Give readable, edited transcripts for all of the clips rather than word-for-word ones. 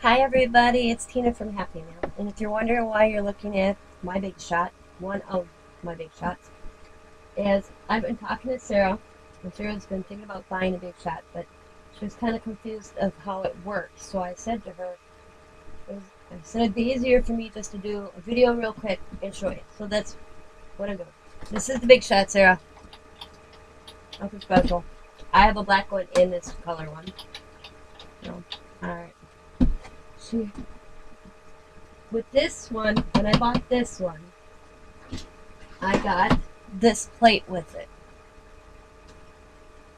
Hi everybody, it's Tina from Happy Mail. And if you're wondering why you're looking at my big shot, one of my big shots, is I've been talking to Sarah, and Sarah's been thinking about buying a big shot, but she was kind of confused of how it works. So I said to her, I said it'd be easier for me just to do a video real quick and show you. So that's what I'm doing. This is the big shot, Sarah. Nothing special. I have a black one in this color one. So, alright. With this one, when I bought this one, I got this plate with it.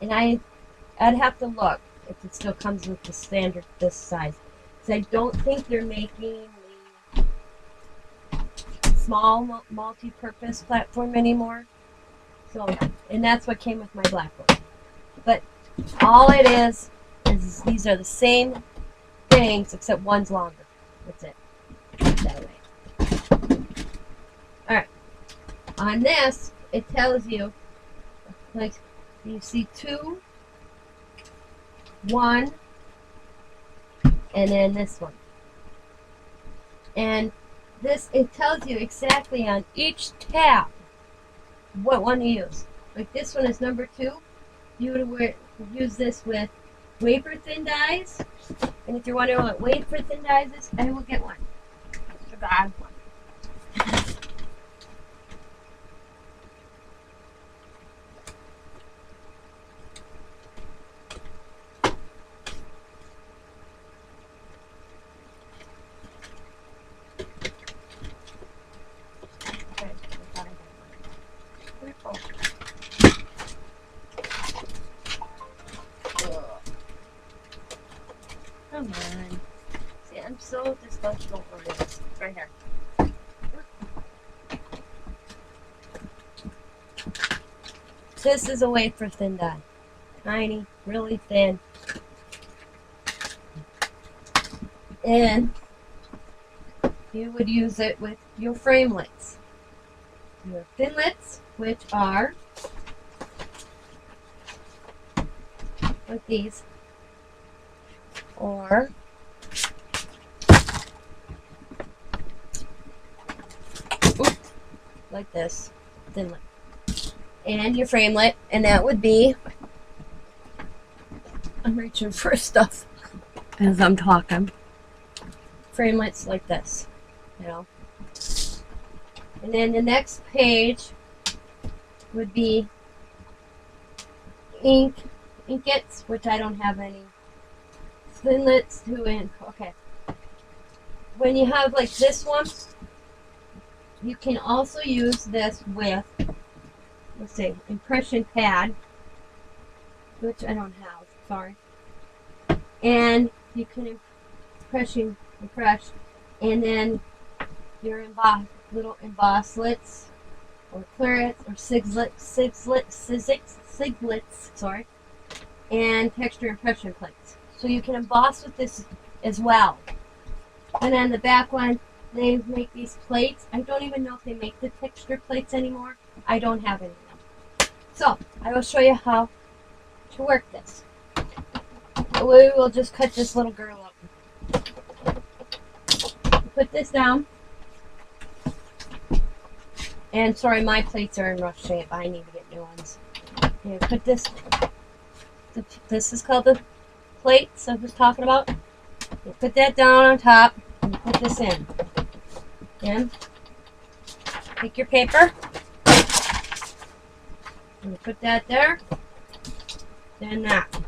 And I'd have to look if it still comes with the standard this size. Because I don't think they're making the small multi-purpose platform anymore. So, and that's what came with my black one. But all it is these are the same things except one's longer. That's it. That way. Alright. On this, it tells you, like, you see 2, 1, and then this one. And this, it tells you exactly on each tab what one to use. Like this one is number 2. You would use this with wafer thin dies. And if you're wondering what wafer thin dies is, I will get one. Extra bad one. Come on. See, I'm so dysfunctional over this. Right here. This is a wafer thin die. Tiny, really thin. And you would use it with your framelits. Your thinlits, which are like these. Or like this, thinlet, and your framelit, and that would be, I'm reaching for stuff as I'm talking, framelits like this, you know, and then the next page would be inkets, which I don't have any. Thinlits okay. When you have like this one, you can also use this with, let's see, impression pad, which I don't have, sorry. And you can impress, and then your little embosslets, or clarets, or siglets, sorry, and texture impression plates. So you can emboss with this as well. And then the back one, they make these plates. I don't even know if they make the texture plates anymore. I don't have any of them. So I will show you how to work this. We will just cut this little girl up. Put this down. And sorry, my plates are in rough shape. I need to get new ones. You put this. This is called the plates I was talking about. You put that down on top and you put this in. Then take your paper and you put that there. Then that.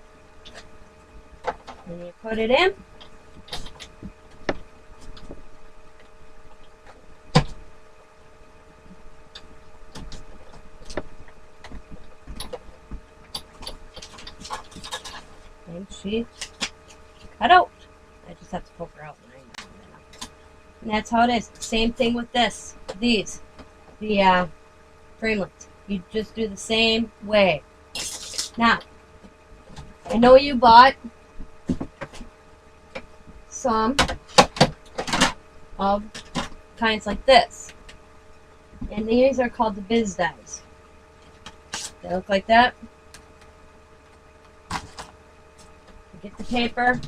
And you put it in. And she cut out. I just have to poke her out when I know. And that's how it is. Same thing with this. These. The framelits. You just do the same way. Now, I know you bought some of kinds like this. And these are called the biz dies. They look like that. Get the paper,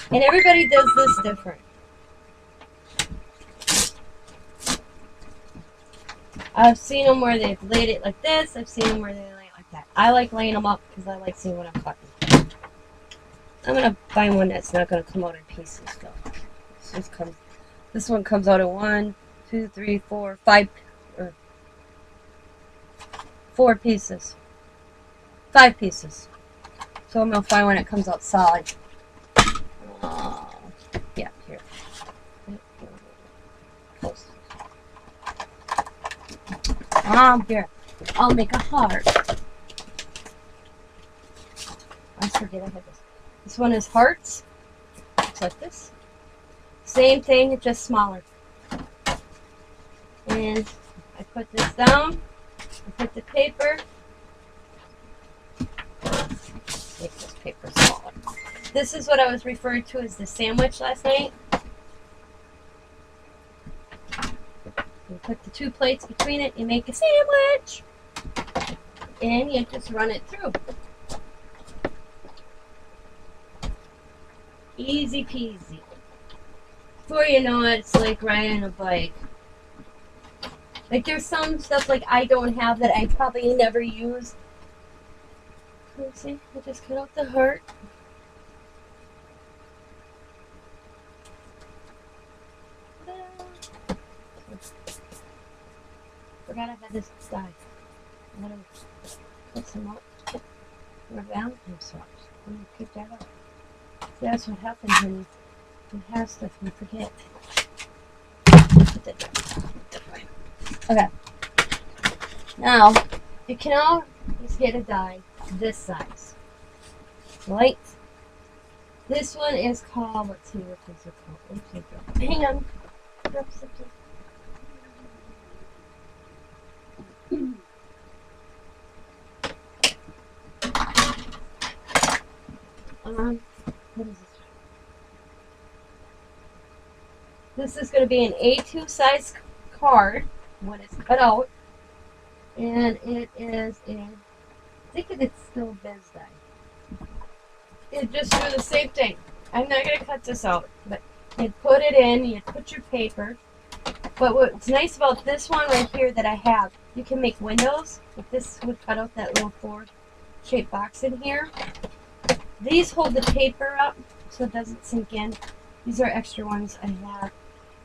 And everybody does this different. I've seen them where they've laid it like this. I've seen them where they lay it like that. I like laying them up because I like seeing what I'm cutting. I'm going to find one that's not going to come out in pieces, though. This one comes out in 1, 2, 3, 4, 5, or 4 pieces. 5 pieces. So I'm going to find one that comes out solid. Yeah, here. Close. Here. I'll make a heart. I forget I had this. This one is hearts. Looks like this. Same thing, just smaller. And I put this down. I put the paper. Make this paper smaller. This is what I was referring to as the sandwich last night. You put the 2 plates between it, you make a sandwich. And you just run it through. Easy peasy. Before you know it, it's like riding a bike. Like there's some stuff like I don't have that I probably never use. Let's see, I just cut out the heart. Forgot I had this die. I'm gonna put some up. Or Valentine's swaps. I'm gonna keep that up. That's what happens when you have stuff and you forget. Put that down. Okay. Now, you can always get a die this size. Right? This one is called, let's see, what is it called? Oops, hang on. What is this? This is going to be an A2 size card when it's cut out. And it is a, I think it's still Biz die. It just do the same thing. I'm not going to cut this out, but you put it in, you put your paper. But what's nice about this one right here that I have, you can make windows. If this would cut out that little 4-shaped box in here. These hold the paper up so it doesn't sink in. These are extra ones I have.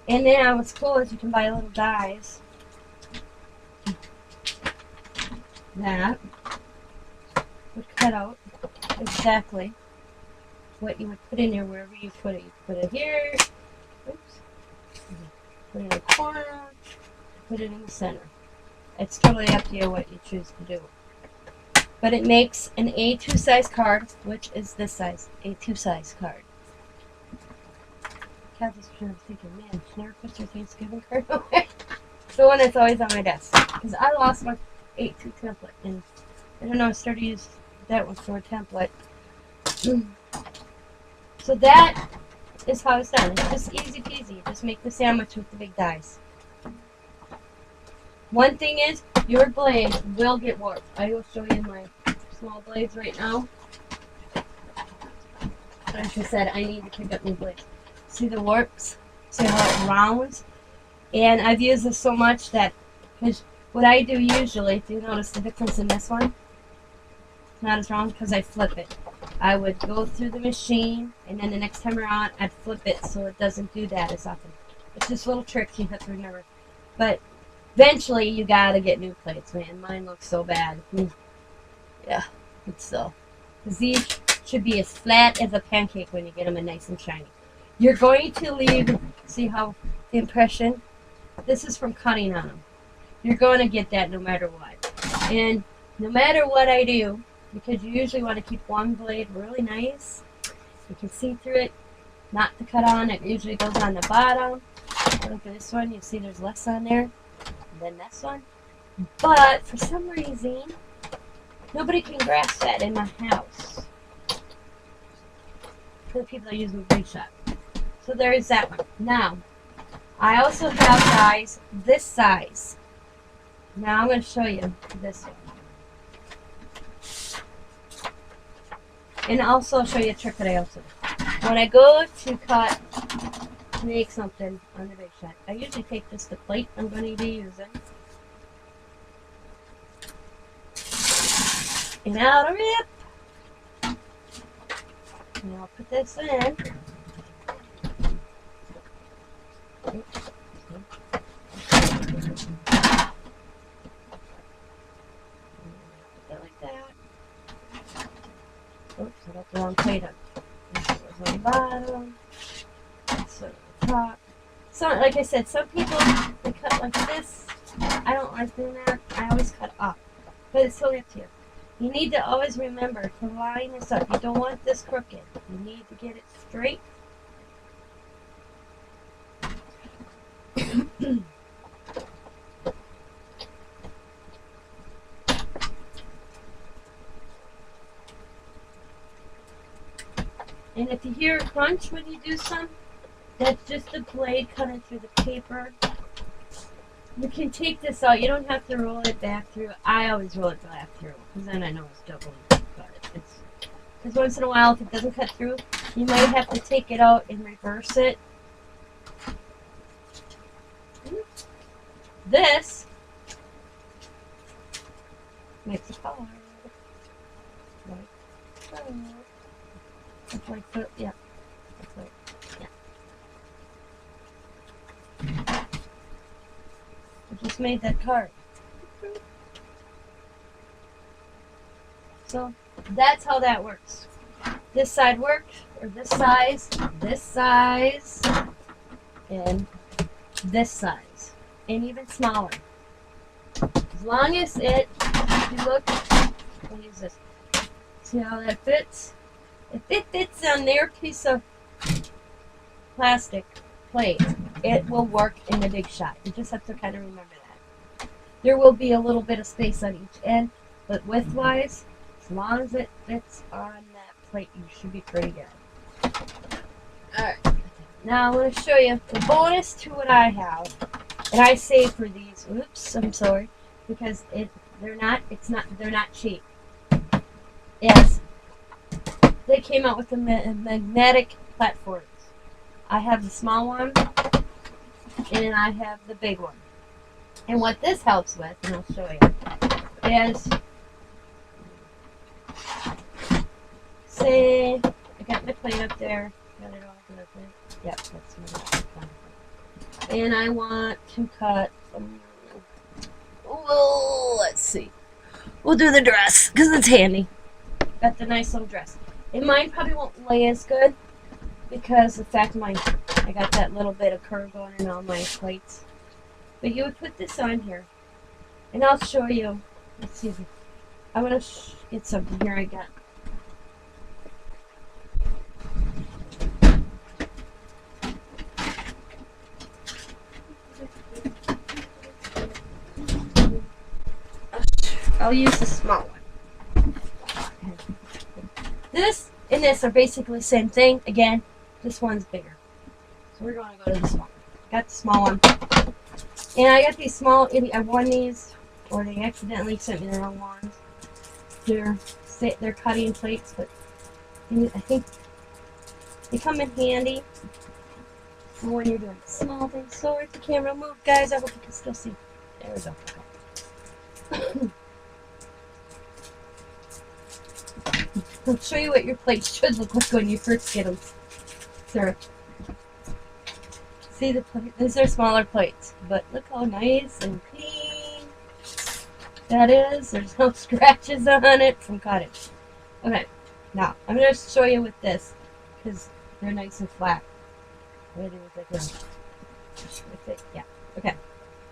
And then what's cool is you can buy little dies. That would cut out exactly what you would put in there wherever you put it. You put it here. Oops. Put it in the corner. Put it in the center. It's totally up to you what you choose to do. But it makes an A2 size card, which is this size, A2 size card. Kathy's thinking, man, she never puts her Thanksgiving card away. It's the one that's always on my desk. Because I lost my A2 template, and I don't know, I started to use that one for a template. So that is how it's done. It's just easy peasy. You just make the sandwich with the big dies. One thing is, your blade will get warped. I will show you my small blades right now. Like I said, I need to pick up new blades. See the warps? See how it rounds? And I've used this so much that, because what I do usually, if you notice the difference in this one, it's not as round because I flip it. I would go through the machine, and then the next time around, I'd flip it so it doesn't do that as often. It's just little tricks you have to remember. But eventually, you gotta get new plates, man. Mine looks so bad. Yeah, it's so. Because these should be as flat as a pancake when you get them and nice and shiny. You're going to leave, see how the impression? This is from cutting on them. You're going to get that no matter what. And no matter what I do, because you usually want to keep one blade really nice, you can see through it, not to cut on. It usually goes on the bottom. Look at this one, you see there's less on there than this one. But for some reason, nobody can grasp that in my house. For the people that use my big shot. So there is that one. Now, I also have dies this size. Now I'm going to show you this one. And also show you a trick that I also do. when I go to cut, make something on the Big Shot, I usually take just the plate I'm going to be using. And out of it. And I'll put this in. Like that. Oops, I got the wrong plate up. This goes on the bottom. This on the top. So, like I said, some people they cut like this. I don't like doing that. I always cut up. But it's totally up to you. You need to always remember to line this up. You don't want this crooked. You need to get it straight. And if you hear a crunch when you do some, that's just the blade cutting through the paper. You can take this out. You don't have to roll it back through. I always roll it back through because then I know it's double cut. Because once in a while, if it doesn't cut through, you might have to take it out and reverse it. This makes a color. Like the, yeah. That's right. Yeah. I just made that card. So that's how that works. This side works, or this size, and this size, and even smaller. As long as it, if you look, I'll use this. See how that fits? If it fits on their piece of plastic plate, it will work in the Big Shot. You just have to kind of remember that. There will be a little bit of space on each end, but width-wise, as long as it fits on that plate, you should be pretty good. Alright, now I'm going to show you the bonus to what I have. And I save for these, oops, I'm sorry, because they're not cheap. Yes. They came out with the magnetic platforms. I have the small one, and I have the big one. And what this helps with, and I'll show you, is, say, I got my plate up there, got it all good. Yep, that's my and I want to cut some, oh, let's see. We'll do the dress, because it's handy. Got the nice little dress. And mine probably won't lay as good because the fact I got that little bit of curve going in all my plates. But you would put this on here, and I'll show you. Let's see. I'm gonna get something here. I got. I'll use the small one. This and this are basically the same thing. Again, this one's bigger. So we're going to go to the small one. Got the small one. And I got these small, I won these, or they accidentally sent me the wrong ones. They're cutting plates, but I think they come in handy for when you're doing small things. So where's the camera move, guys? I hope you can still see. There we go. I'll show you what your plates should look like when you first get them. Sir. See the plate? These are smaller plates, but look how nice and clean that is. There's no scratches on it from cutting. Okay, now I'm going to show you with this because they're nice and flat. With it, yeah. Okay,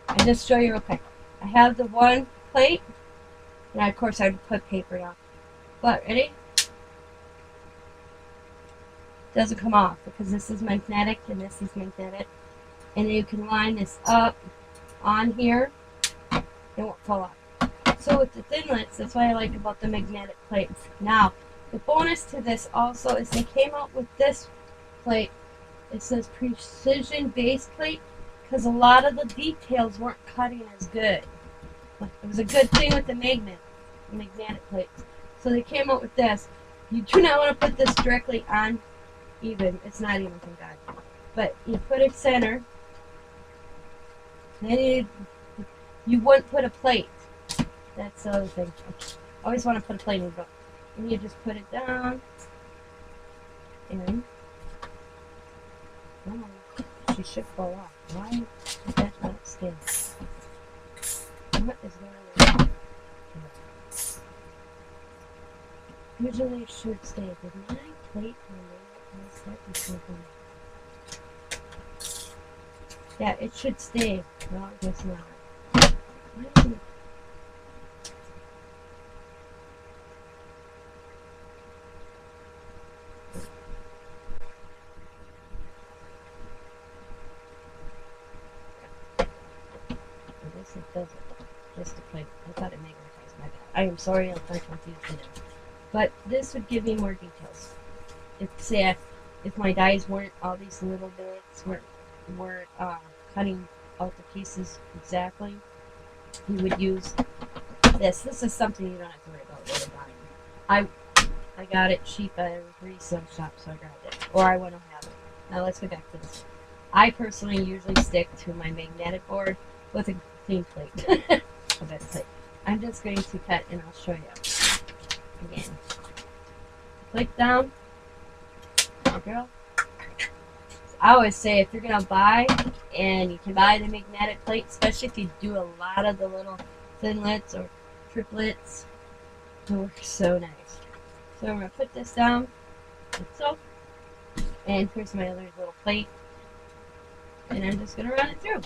I just show you real quick. I have the one plate, and of course I would put paper down. But ready? Doesn't come off because this is magnetic and this is magnetic, and you can line this up on here. It won't fall off. So with the Thinlits, that's what I like about the magnetic plates. Now, the bonus to this also is they came out with this plate. It says precision base plate because a lot of the details weren't cutting as good. It was a good thing with the magnetic plates. So they came out with this. You do not want to put this directly on even. It's not even, thank God. But you put it center. Then you wouldn't put a plate. That's the other thing. I always want to put a plate in the book. And you just put it down. And oh, she should fall off. Why did that not stay? What is going on? Usually it should stay. Did my plate start something? Yeah, it should stay. No, I guess not. Why is it? I guess it doesn't. Just a plate. I thought it magnetized my bad. I am sorry, I'm quite confused now. But this would give me more details. If my dies weren't all these little bits weren't cutting out the pieces exactly, you would use this. This is something you don't have to worry about later on. I got it cheap at a resale shop, so I grabbed it. Or I wouldn't have it. Now let's get back to this. I personally usually stick to my magnetic board with a clean plate. A bed plate. I'm just going to cut and I'll show you. Again. Plate down. There you go. I always say if you're going to buy, and you can buy the magnetic plate, especially if you do a lot of the little thinlets or triplets, it works so nice. So I'm going to put this down, like so, and here's my other little plate, and I'm just going to run it through.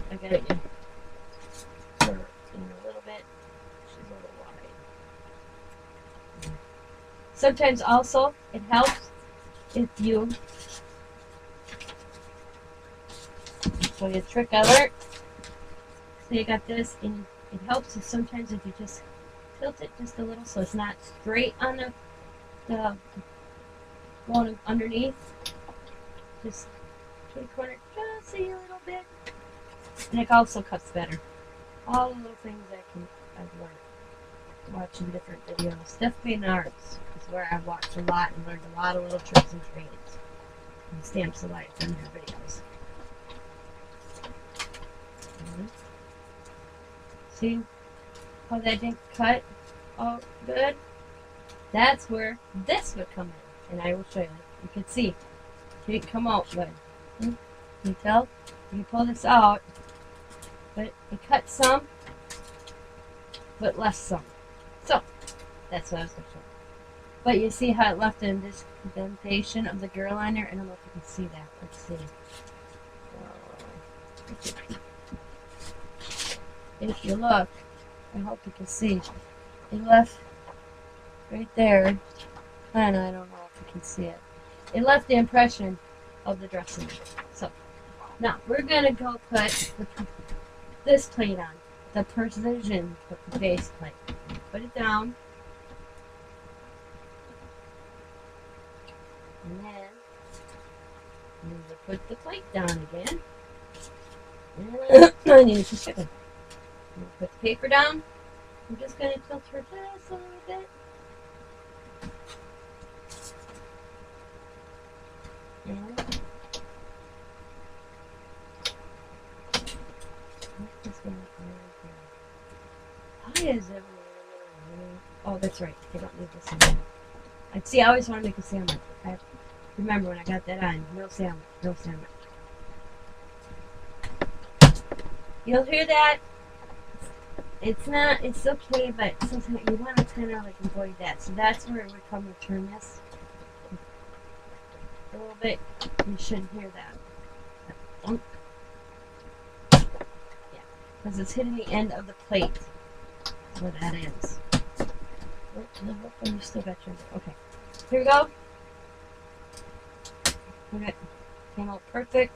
I got it in a little bit. She's a little wide. Sometimes also it helps if you show you a trick I learned. So you got this, and it helps if sometimes if you just tilt it just a little so it's not straight on the one underneath. Just to the corner just a little bit. And it also cuts better. All the little things I've learned watching different videos. Steph Maynard is where I've watched a lot and learned a lot of little tricks and trades. And stamps of life in her videos. See how that didn't cut all good? That's where this would come in. And I will show you. You can see. It didn't come out good. Can you tell? You can pull this out. But it cut some, but less some. So, that's what I was going to show you. But you see how it left an indentation of the girl liner? I don't know if you can see that. Let's see. If you look, I hope you can see. It left right there, and I don't know if you can see it. It left the impression of the dressing. So, now we're going to go put this plate on, the precision base plate. Put it down, and then you put the plate down again. I need to shift it. Put the paper down. I'm just going to tilt her just a little bit. And why is everyone? Oh, that's right. I don't need this anymore. See, I always want to make a sandwich. I remember when I got that on. No sandwich. No sandwich. You'll hear that. It's not. It's okay, but sometimes you want to kind of like avoid that. So that's where it would come to turn this a little bit. You shouldn't hear that. Yeah, because it's hitting the end of the plate. That's what that is. Hopefully you still got your. Okay, here we go. Okay, came out perfect.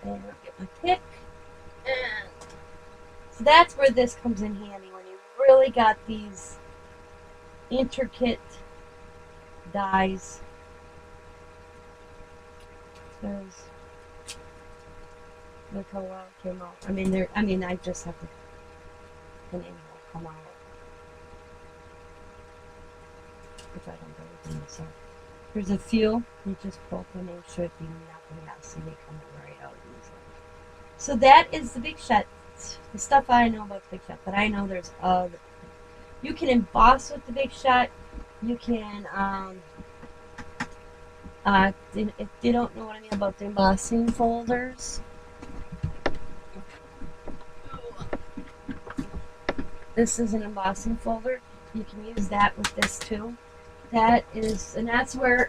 And I'll get my pick. And so that's where this comes in handy when you really got these intricate dies. Because look how well it came out. I just have to an angle come out. If I don't go within myself. There's a few. You just pull them and should be nothing else. See, they come right out easily. So that is the Big Shot. The stuff I know about the Big Shot, but I know there's other. You can emboss with the Big Shot. You can, if you don't know what I mean about the embossing folders, this is an embossing folder. You can use that with this too. That is, and that's where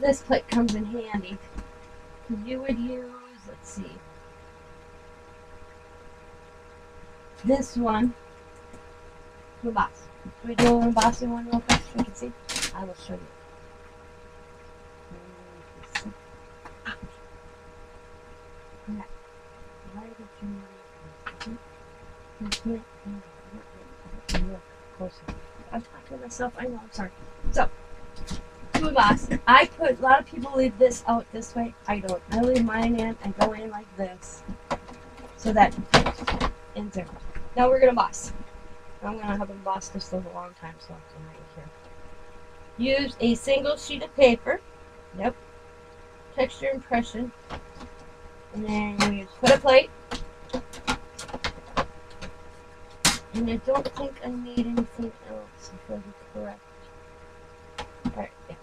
this plate comes in handy. You would use, let's see, this one to emboss. Should we do an embossing one real quick so you can see? I will show you. Yeah. Why did you closer? I'm talking to myself. I know. I'm sorry. So, to emboss, I put. A lot of people leave this out this way. I don't. I leave mine in and go in like this, so that in there. Now we're gonna emboss. I'm gonna have embossed this for a long time, so I'm right here. Use a single sheet of paper. Yep. Texture impression. And then you put a plate. And I don't think I need anything else, if I'm correct. Alright, yeah.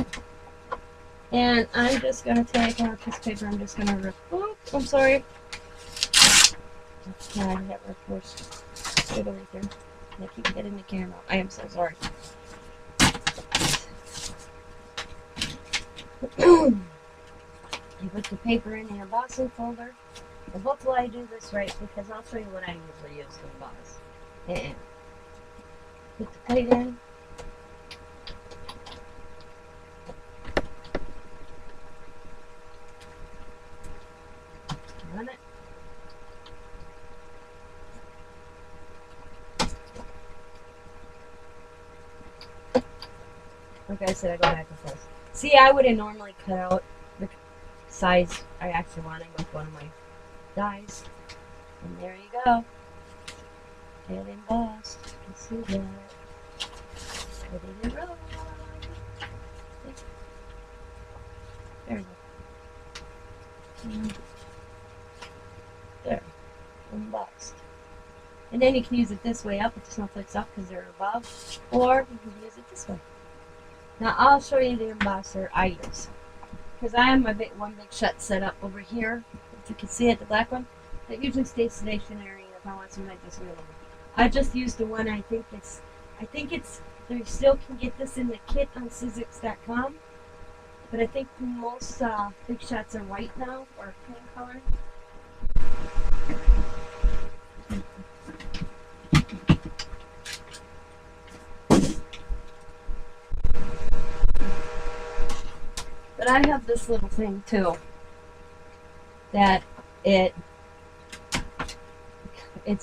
And I'm just gonna take out this paper, I'm just gonna rip. Oh, I'm sorry. Yeah, I hit reverse. Right over there. I keep hitting the camera. I am so sorry. You put the paper in your embossing folder. And hopefully I do this right because I'll show you what I usually use to emboss. And put the plate in. Run it. Like I said, I go back and forth. See, I wouldn't normally cut out the size I actually wanted with one of my dies. And there you go. Get embossed. You can see that. Ready to roll. There we go. There. Embossed. And then you can use it this way up with the snowflakes up because they're above. Or you can use it this way. Now I'll show you the embosser I use. Because I have my one Big Shot set up over here. If you can see it, the black one. That usually stays stationary if I want something like this real over. I just used the one I think it's, you still can get this in the kit on Sizzix.com. But I think most Big Shots are white now, or pink color. But I have this little thing too, that it's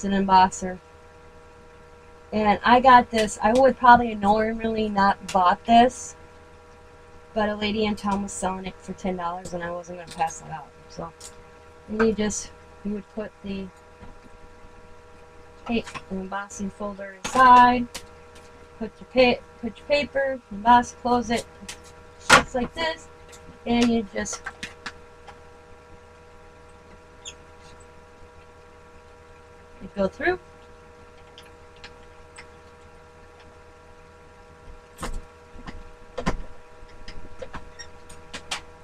an embosser. And I got this, I would probably normally not bought this, but a lady in town was selling it for $10 and I wasn't going to pass it out. So, and you would put the embossing folder inside, put your paper, emboss, close it, just like this, and you just go through.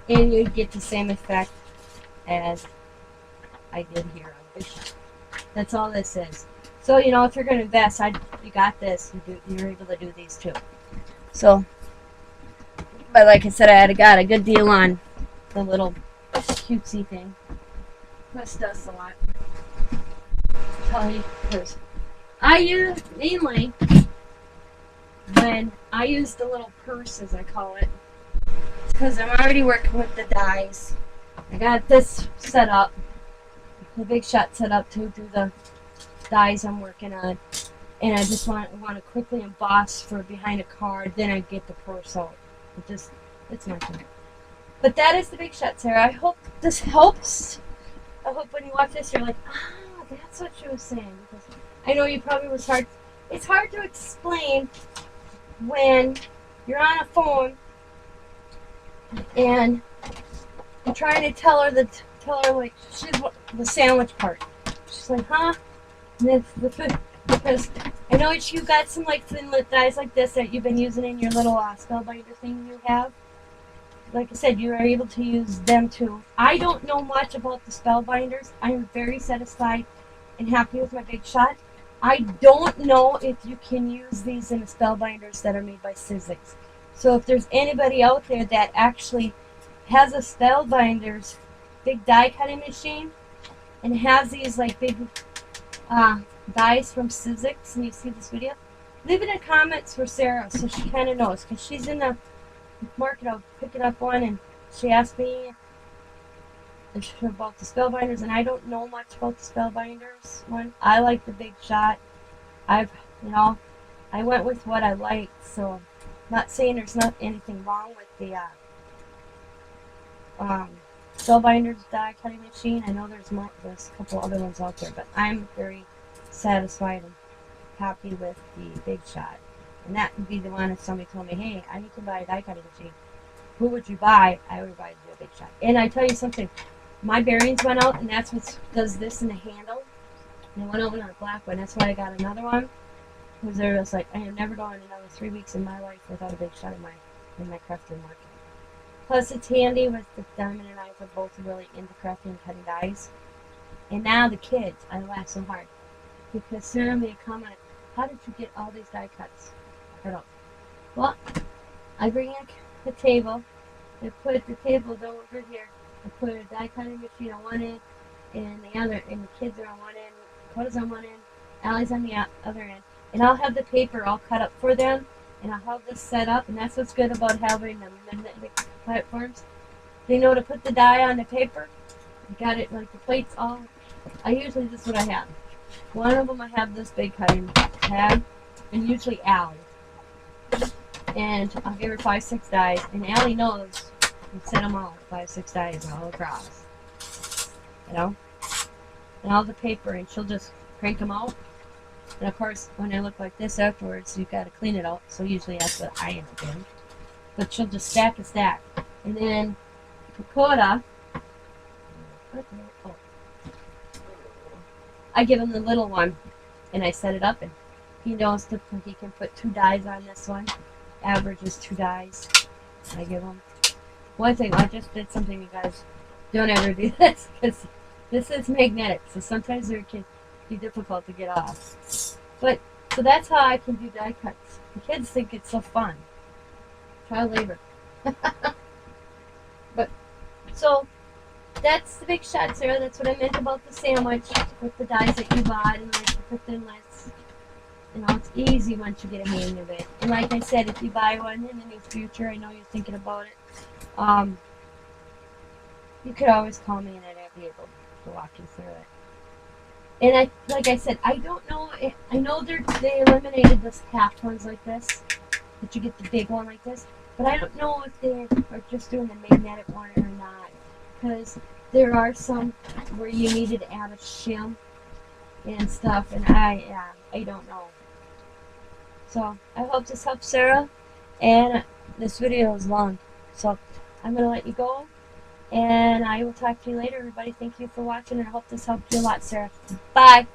And you get the same effect as I did here on Big Shot. That's all this is. So, you know, if you're going to invest, you got this. You're able to do these too. So, but like I said, I got a good deal on the little cutesy thing. This does a lot. I'll tell you, because I use, mainly, when I use the little purse, as I call it, because I'm already working with the dies. I got this set up, the Big Shot set up to do the dies I'm working on, and I just want to quickly emboss for behind a card. Then I get the purse out. It's my thing. But that is the Big Shot, Sarah. I hope this helps. I hope when you watch this, you're like, that's what she was saying. Because I know you probably was hard. It's hard to explain when you're on a phone and you're trying to tell her like she's the sandwich part. She's like, huh? And then because I know you got some like thin lip dyes like this that you've been using in your little spellbinder thing you have. Like I said, you are able to use them too. I don't know much about the spellbinders. I am very satisfied and happy with my Big Shot. I don't know if you can use these in the spellbinders that are made by Sizzix. So if there's anybody out there that actually has a spellbinders big die cutting machine and has these like big dies from Sizzix and you see this video, leave it in the comments for Sarah so she kind of knows, because she's in the market of picking up one, and she asked me about the spellbinders, and I don't know much about the spellbinders one. I like the Big Shot. I went with what I liked, so I'm not saying there's not anything wrong with the spellbinders die cutting machine. I know there's a couple other ones out there, but I'm very satisfied and happy with the Big Shot. And that would be the one if somebody told me, hey, I need to buy a die cutting machine. Who would you buy? I would buy the Big Shot. And I tell you something, my bearings went out, and that's what does this in the handle. And it went out on a black one. That's why I got another one. Because there was like, I am never going another 3 weeks in my life without a Big Shot in my crafting market. Plus, it's handy with the Diamond and I are both really into crafting and cutting dies. And now the kids, I laugh so hard because Sarah made a comment, how did you get all these die cuts? I don't know. Well, I bring in the table, I put the table over here, I put a die cutting machine on one end, and the kids are on one end, Coda's on one end, Allie's on the other end, and I'll have the paper all cut up for them, and I'll have this set up, and that's what's good about having the magnetic platforms. They know to put the die on the paper. You got it like the plates all. This is what I have. One of them I have this big cutting pad, and usually Allie. And I'll give her 5-6 dies, and Allie knows and set them all 5-6 dies all across. And all the paper, and she'll just crank them out. And of course, when they look like this afterwards, you've got to clean it out. So usually that's what I end up doing. But she'll just stack a stack. And then Coda, I give him the little one, and I set it up, and he knows he can put 2 dies on this one. Average is 2 dies. I give him. One thing, I just did something, you guys. Don't ever do this, because this is magnetic, so sometimes it can be difficult to get off. But, so that's how I can do die cuts. The kids think it's so fun. Child labor. But, so, that's the Big Shot, Sarah. That's what I meant about the sandwich with the dies that you bought and like the thinlets. It's easy once you get a hang of it. And like I said, if you buy one in the near future, I know you're thinking about it. You could always call me and I'd be able to walk you through it. And like I said, I don't know. I know they eliminated this half ones like this, that you get the big one like this. But I don't know if they are just doing the magnetic one or not, because there are some where you needed to add a shim and stuff, and I don't know. So I hope this helps Sarah, and this video is long, so I'm gonna let you go, and I will talk to you later. Everybody, thank you for watching, and I hope this helped you a lot, Sarah. Bye.